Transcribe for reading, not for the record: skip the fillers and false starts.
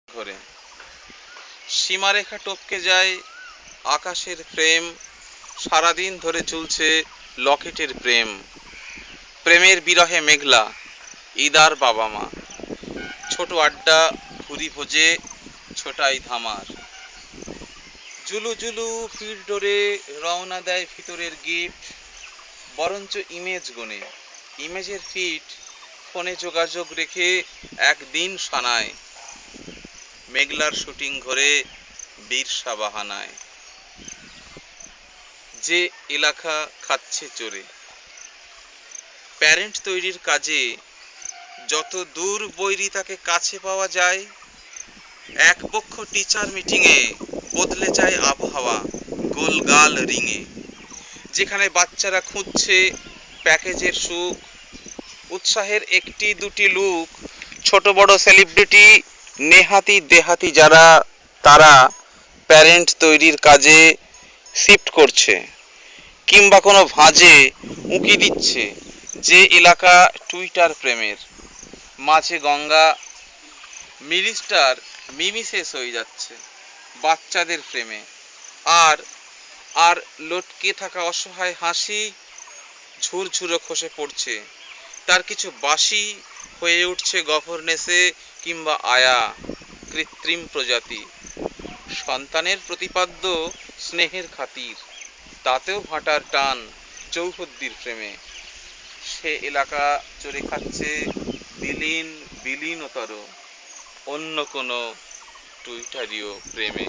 ঘরে সীমারেখা টপকে যায় আকাশের ফ্রেম, সারাদিন ধরে চলছে লকেটের প্রেম। প্রেমের বিরহে মেঘলা, ইদার বাবা মা, ছোট আড্ডা, ভুরি ভোজে, ছোটাই ধামার। জুলু জুলু ভিড় ডোরে রওনা দেয় ভিতরের গিফট, বরঞ্চ ইমেজ গোনে, ইমেজের ফিট, ফোনে যোগাযোগ রেখে একদিন সানায়। মেঘলার শুটিং ঘরে বীরসা বাহানায়, যে এলাকা খাচ্ছে চড়ে। প্যারেন্ট তৈরির কাজে যত দূর বৈরী তাকে কাছে পাওয়া যায়, এক পক্ষ টিচার মিটিংয়ে বদলে যায় আবহাওয়া গোলগাল রিঙে। যেখানে বাচ্চারা খুঁজছে প্যাকেজের সুখ, উৎসাহের একটি দুটি লুক, ছোট বড় সেলিব্রিটি নেহাতি দেহাতি যারা, তারা প্যারেন্ট তৈরির কাজে শিফট করছে, কিংবা কোনো ভাঁজে উঁকি দিচ্ছে যে এলাকা টুইটার প্রেমের। মাঝে গঙ্গা মিনিস্টার মিমিসেস হয়ে যাচ্ছে বাচ্চাদের প্রেমে। আর আর লটকে থাকা অসহায় হাসি ঝুরঝুরো খসে পড়ছে, তার কিছু বাসি হয়ে উঠছে গভর্নেসে কিংবা আয়া কৃত্রিম প্রজাতি। সন্তানের প্রতিপাদ্য স্নেহের খাতির, তাতেও ভাটার টান চৌহদ্দির প্রেমে। সে এলাকা চড়ে খাচ্ছে বিলীনতর অন্য কোনো টুইটারীয় প্রেমে।